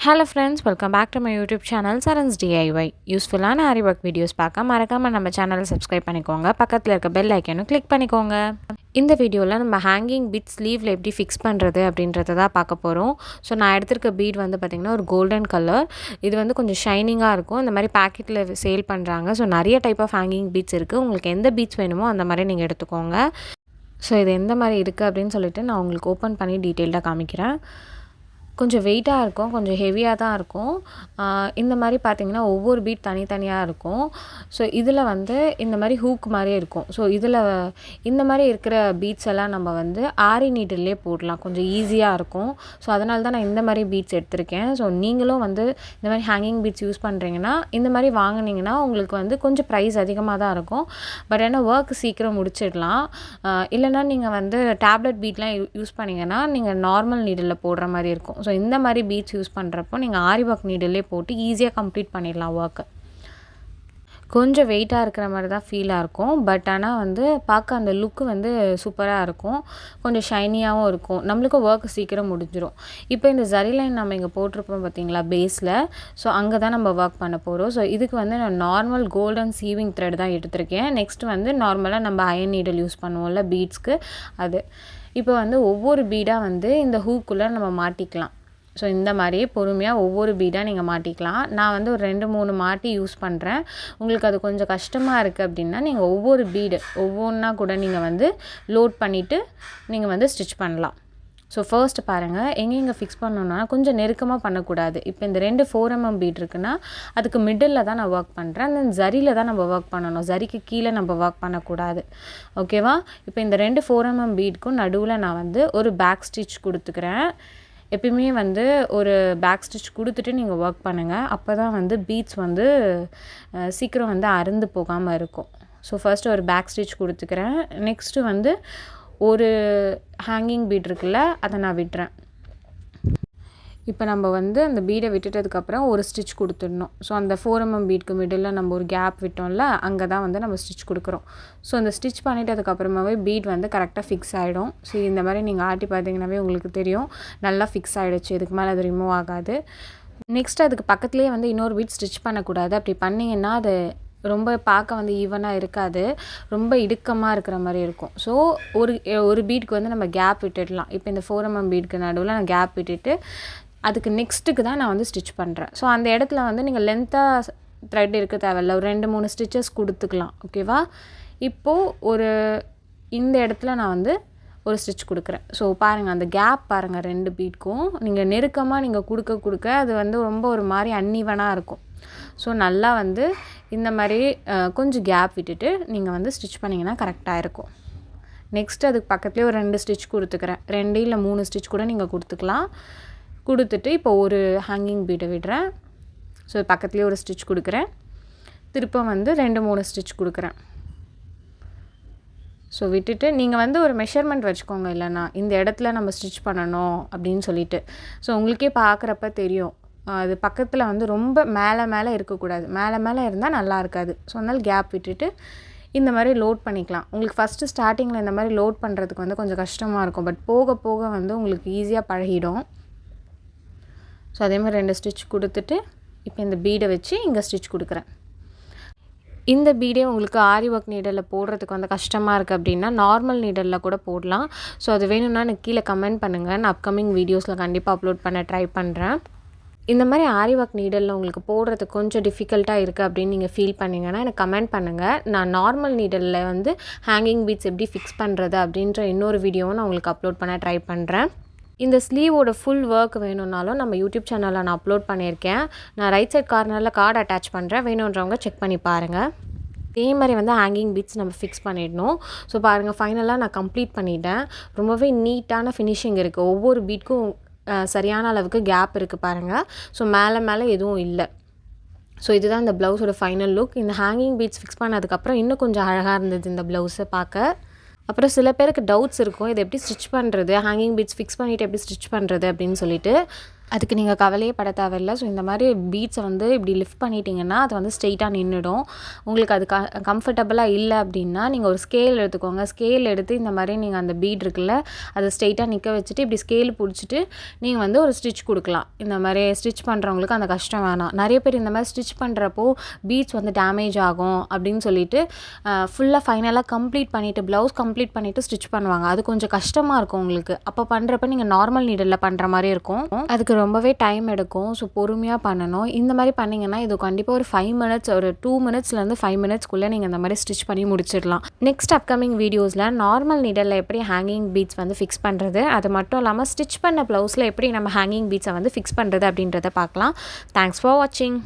Hello friends, welcome back to my YouTube channel Saran's DIY. யூஸ்ஃபுல்லான Aariwork videos பார்க்க மறக்காம நம்ம சேனலை சப்ஸ்கிரைப் பண்ணிக்கோங்க. பக்கத்தில் இருக்க பெல் ஐக்கனும் கிளிக் பண்ணிக்கோங்க. இந்த வீடியோவில் நம்ம ஹேங்கிங் பீட் ஸ்லீவில் எப்படி ஃபிக்ஸ் பண்ணுறது அப்படின்றத தான் பார்க்க போகிறோம். ஸோ நான் எடுத்திருக்க பீட் வந்து பார்த்திங்கன்னா ஒரு கோல்டன் கலர். இது வந்து கொஞ்சம் ஷைனிங்காக இருக்கும். இந்த மாதிரி பேக்கெட்டில் சேல் பண்ணுறாங்க. ஸோ நிறைய டைப் ஆஃப் ஹேங்கிங் பீட்ஸ் இருக்குது. உங்களுக்கு எந்த பீட்ஸ் வேணுமோ அந்த மாதிரி நீங்கள் எடுத்துக்கோங்க. ஸோ இது எந்த மாதிரி இருக்குது அப்படின்னு சொல்லிட்டு நான் உங்களுக்கு ஓப்பன் பண்ணி டீட்டெயில்டாக காமிக்கிறேன். கொஞ்சம் வெயிட்டாக இருக்கும், கொஞ்சம் ஹெவியாக தான் இருக்கும். இந்த மாதிரி பார்த்திங்கன்னா ஒவ்வொரு பீட் தனித்தனியாக இருக்கும். ஸோ இதில் வந்து இந்த மாதிரி ஹூக் மாதிரியே இருக்கும். ஸோ இதில் இந்த மாதிரி இருக்கிற பீட்ஸ் எல்லாம் நம்ம வந்து ஆரி நீடில்லே போடலாம், கொஞ்சம் ஈஸியாக இருக்கும். ஸோ அதனால தான் நான் இந்த மாதிரி பீட்ஸ் எடுத்திருக்கேன். ஸோ நீங்களும் வந்து இந்த மாதிரி ஹேங்கிங் பீட்ஸ் யூஸ் பண்ணுறீங்கன்னா இந்த மாதிரி வாங்கினீங்கன்னா உங்களுக்கு வந்து கொஞ்சம் ப்ரைஸ் அதிகமாக தான் இருக்கும். பட் ஏன்னா ஒர்க் சீக்கிரம் முடிச்சிடலாம். இல்லைனா நீங்கள் வந்து டேப்லெட் பீட்லாம் யூஸ் பண்ணிங்கன்னா நீங்கள் நார்மல் நீடிலில் போடுற மாதிரி இருக்கும். ஸோ இந்த மாதிரி பீட்ஸ் யூஸ் பண்ணுறப்போ நீங்கள் Aariwork நீடிலே போட்டு ஈஸியாக கம்ப்ளீட் பண்ணிடலாம் ஒர்க்கு. கொஞ்சம் வெயிட்டாக இருக்கிற மாதிரி தான் ஃபீலாக இருக்கும். பட் ஆனால் வந்து பார்க்க அந்த லுக்கு வந்து சூப்பராக இருக்கும், கொஞ்சம் ஷைனியாகவும் இருக்கும், நம்மளுக்கு ஒர்க்கு சீக்கிரம் முடிஞ்சிடும். இப்போ இந்த ஜரி லைன் நம்ம இங்கே போட்டிருப்போம் பார்த்திங்களா பேஸில். ஸோ அங்கே தான் நம்ம ஒர்க் பண்ண போகிறோம். ஸோ இதுக்கு வந்து நான் நார்மல் கோல்டன் சீவிங் த்ரெட் தான் எடுத்திருக்கேன். நெக்ஸ்ட் வந்து நார்மலாக நம்ம அயன் நீடில் யூஸ் பண்ணுவோம்ல பீட்ஸ்க்கு, அது. இப்போ வந்து ஒவ்வொரு பீடாக வந்து இந்த ஹூக்குள்ளே நம்ம மாட்டிக்கலாம். ஸோ இந்த மாதிரியே பொறுமையாக ஒவ்வொரு பீடாக நீங்கள் மாட்டிக்கலாம். நான் வந்து ஒரு 2-3 மாட்டி யூஸ் பண்ணுறேன். உங்களுக்கு அது கொஞ்சம் கஷ்டமாக இருக்குது அப்படின்னா நீங்கள் ஒவ்வொரு பீடு ஒவ்வொன்றா கூட நீங்கள் வந்து லோட் பண்ணிவிட்டு நீங்கள் வந்து ஸ்டிச் பண்ணலாம். ஸோ ஃபர்ஸ்ட் பாருங்கள், எங்கே ஃபிக்ஸ் பண்ணணுன்னா கொஞ்சம் நெருக்கமாக பண்ணக்கூடாது. இப்போ இந்த 2 4mm பீட் இருக்குன்னா அதுக்கு மிடில் தான் நான் ஒர்க் பண்ணுறேன். அந்த ஜரியில் தான் நம்ம ஒர்க் பண்ணணும், ஜரிக்கு கீழே நம்ம ஒர்க் பண்ணக்கூடாது. ஓகேவா? இப்போ இந்த 2 4mm பீட்க்கும் நடுவில் நான் வந்து ஒரு பேக் ஸ்டிச் கொடுத்துக்கிறேன். எப்பயுமே வந்து ஒரு பேக் ஸ்டிச் கொடுத்துட்டு நீங்கள் ஒர்க் பண்ணுங்கள். அப்போ தான் வந்து பீட்ஸ் வந்து சீக்கிரம் வந்து அறுந்து போகாமல் இருக்கும். ஸோ ஃபர்ஸ்ட்டு ஒரு பேக் ஸ்டிச் கொடுத்துக்கிறேன். நெக்ஸ்ட்டு வந்து ஒரு ஹேங்கிங் பீட் இருக்குல்ல, அதை நான் விட்டுறேன். இப்போ நம்ம வந்து அந்த பீடை விட்டுட்டதுக்கப்புறம் ஒரு ஸ்டிச் கொடுத்துடணும். ஸோ அந்த 4mm பீட்க்கு மிடில் நம்ம ஒரு கேப் விட்டோம்ல, அங்கே தான் வந்து நம்ம ஸ்டிச் கொடுக்குறோம். ஸோ அந்த ஸ்டிச் பண்ணிட்டதுக்கப்புறமாவே பீட் வந்து கரெக்டாக ஃபிக்ஸ் ஆகிடும். ஸோ இந்த மாதிரி நீங்கள் ஆட்டி பார்த்தீங்கன்னாவே உங்களுக்கு தெரியும், நல்லா ஃபிக்ஸ் ஆகிடுச்சு. இதுக்கு மேலே அது ரிமூவ் ஆகாது. நெக்ஸ்ட் அதுக்கு பக்கத்துலேயே வந்து இன்னொரு பீட் ஸ்டிச் பண்ணக்கூடாது. அப்படி பண்ணிங்கன்னா அது ரொம்ப பார்க்க வந்து ஈவனாக இருக்காது, ரொம்ப இடுக்கமாக இருக்கிற மாதிரி இருக்கும். ஸோ ஒரு பீட்க்கு வந்து நம்ம கேப் விட்டுடலாம். இப்போ இந்த 4mm பீட்க்கு நடுவில் நான் கேப் விட்டுட்டு அதுக்கு நெக்ஸ்ட்டுக்கு தான் நான் வந்து ஸ்டிச் பண்ணுறேன். ஸோ அந்த இடத்துல வந்து நீங்கள் லென்த்தாக த்ரெட் இருக்க தேவையில்ல, ஒரு 2-3 ஸ்டிச்சஸ் கொடுத்துக்கலாம். ஓகேவா? இப்போது இந்த இடத்துல நான் வந்து ஒரு ஸ்டிச் கொடுக்குறேன். ஸோ பாருங்கள், அந்த கேப் பாருங்கள், 2 பீட்க்கும் நீங்கள் நெருக்கமாக நீங்கள் கொடுக்க அது வந்து ரொம்ப ஒரு மாதிரி அன்ஈவனாக இருக்கும். ஸோ நல்லா வந்து இந்த மாதிரி கொஞ்சம் கேப் விட்டுட்டு நீங்கள் வந்து ஸ்டிச் பண்ணிங்கன்னா கரெக்டாக இருக்கும். நெக்ஸ்ட் அதுக்கு பக்கத்துலேயே ஒரு 2 ஸ்டிச் கொடுத்துக்கிறேன். 2 இல்லை 3 ஸ்டிச் கூட நீங்கள் கொடுத்துக்கலாம். கொடுத்துட்டு இப்போ ஒரு ஹேங்கிங் பீட்டை விடுறேன். ஸோ பக்கத்துலேயே ஒரு ஸ்டிச் கொடுக்குறேன். திருப்ப வந்து 2-3 ஸ்டிச் கொடுக்குறேன். ஸோ விட்டுட்டு நீங்கள் வந்து ஒரு மெஷர்மெண்ட் வச்சுக்கோங்க, இல்லைனா இந்த இடத்துல நம்ம ஸ்டிச் பண்ணணும் அப்படின்னு சொல்லிட்டு. ஸோ உங்களுக்கே பார்க்குறப்ப தெரியும், அது பக்கத்தில் வந்து ரொம்ப மேலே இருக்கக்கூடாது. மேலே இருந்தால் நல்லா இருக்காது. ஸோ அதனால் கேப் விட்டுட்டு இந்த மாதிரி லோட் பண்ணிக்கலாம். உங்களுக்கு ஃபஸ்ட்டு ஸ்டார்டிங்கில் இந்த மாதிரி லோட் பண்ணுறதுக்கு வந்து கொஞ்சம் கஷ்டமாக இருக்கும். பட் போக போக வந்து உங்களுக்கு ஈஸியாக பழகிடும். ஸோ அதே மாதிரி 2 ஸ்டிச் கொடுத்துட்டு இப்போ இந்த பீடை வச்சு இங்கே ஸ்டிச் கொடுக்குறேன். இந்த பீடே உங்களுக்கு Aariwork நீடலில் போடுறதுக்கு வந்து கஷ்டமாக இருக்குது அப்படின்னா நார்மல் நீடலில் கூட போடலாம். ஸோ அது வேணும்னா எனக்கு கீழே கமெண்ட் பண்ணுங்கள், நான் அப்கமிங் வீடியோஸில் கண்டிப்பாக அப்லோட் பண்ண ட்ரை பண்ணுறேன். இந்த மாதிரி Aariwork நீடலில் உங்களுக்கு போடுறதுக்கு கொஞ்சம் டிஃபிகல்ட்டாக இருக்குது அப்படின்னு நீங்கள் ஃபீல் பண்ணிங்கன்னா எனக்கு கமெண்ட் பண்ணுங்கள். நான் நார்மல் நீடலில் வந்து ஹேங்கிங் பீட்ஸ் எப்படி ஃபிக்ஸ் பண்ணுறது அப்படின்ற இன்னொரு வீடியோவும் நான் உங்களுக்கு அப்லோட் பண்ண ட்ரை பண்ணுறேன். இந்த ஸ்லீவோட ஃபுல் ஒர்க் வேணும்னாலும் நம்ம யூடியூப் சேனலில் நான் அப்லோட் பண்ணியிருக்கேன். நான் ரைட் சைட் கார்னரில் கார்டு அட்டாச் பண்ணுறேன், வேணுன்றவங்க செக் பண்ணி பாருங்கள். இதே மாதிரி வந்து ஹேங்கிங் பீட்ஸ் நம்ம ஃபிக்ஸ் பண்ணிடணும். ஸோ பாருங்கள், ஃபைனலாக நான் கம்ப்ளீட் பண்ணிட்டேன். ரொம்பவே நீட்டான ஃபினிஷிங் இருக்குது. ஒவ்வொரு பீட்க்கும் சரியான அளவுக்கு கேப் இருக்குது பாருங்கள். ஸோ மேலே எதுவும் இல்லை. ஸோ இதுதான் இந்த ப்ளவுஸோட ஃபைனல் லுக். இந்த ஹேங்கிங் பீட்ஸ் ஃபிக்ஸ் பண்ணதுக்கப்புறம் இன்னும் கொஞ்சம் அழகாக இருந்தது இந்த ப்ளவுஸை பார்க்க. அப்புறம் சில பேருக்கு டவுட்ஸ் இருக்கும், இதை எப்படி ஸ்டிச் பண்ணுறது, ஹேங்கிங் பீட்ஸ் ஃபிக்ஸ் பண்ணிவிட்டு எப்படி ஸ்டிச் பண்ணுறது அப்படின்னு சொல்லிட்டு. அதுக்கு நீங்கள் கவலையே பட தேவையில்லை. ஸோ இந்த மாதிரி பீட்ஸை வந்து இப்படி லிஃப்ட் பண்ணிட்டீங்கன்னா அது வந்து ஸ்ட்ரெயிட்டாக நின்றுடும். உங்களுக்கு அது கம்ஃபர்டபுளாக இல்லை அப்படின்னா நீங்கள் ஒரு ஸ்கேல் எடுத்துக்கோங்க. ஸ்கேல் எடுத்து இந்த மாதிரி நீங்கள் அந்த பீட் இருக்குல்ல அதை ஸ்ட்ரெயிட்டாக நிற்க வச்சுட்டு இப்படி ஸ்கேல் பிடிச்சிட்டு நீங்கள் வந்து ஒரு ஸ்டிச் கொடுக்கலாம். இந்த மாதிரி ஸ்டிச் பண்ணுறவங்களுக்கு அந்த கஷ்டம் வேணாம். நிறைய பேர் இந்த மாதிரி ஸ்டிச் பண்ணுறப்போ பீட்ஸ் வந்து டேமேஜ் ஆகும் அப்படின்னு சொல்லிட்டு ஃபுல்லாக ஃபைனலாக கம்ப்ளீட் பண்ணிவிட்டு ப்ளவுஸ் கம்ப்ளீட் பண்ணிவிட்டு ஸ்டிச் பண்ணுவாங்க. அது கொஞ்சம் கஷ்டமாக இருக்கும் உங்களுக்கு. அப்போ பண்ணுறப்ப நீங்கள் நார்மல் நீடில் பண்ணுற மாதிரி இருக்கும். அதுக்கு ரொம்பவே டைம் எடுக்கும். ஸோ பொறுமையாக பண்ணணும். இந்த மாதிரி பண்ணிங்கன்னா இது கண்டிப்பாக ஒரு 5 மினிட்ஸ், ஒரு 2 மினிட்ஸ்லேருந்து 5 மினிட்ஸ்க்குள்ளே நீங்கள் இந்த மாதிரி ஸ்டிச் பண்ணி முடிச்சிடலாம். நெக்ஸ்ட் அப்கமிங் வீடியோஸில் நார்மல் நீடலில் எப்படி ஹேங்கிங் பீட்ஸ் வந்து ஃபிக்ஸ் பண்ணுறது, அது மட்டும் இல்லாமல் ஸ்டிச் பண்ண ப்ளவுஸில் எப்படி நம்ம ஹேங்கிங் பீட்ஸை வந்து ஃபிக்ஸ் பண்ணுறது அப்படின்றத பார்க்கலாம். தேங்க்ஸ் ஃபார் வாட்சிங்.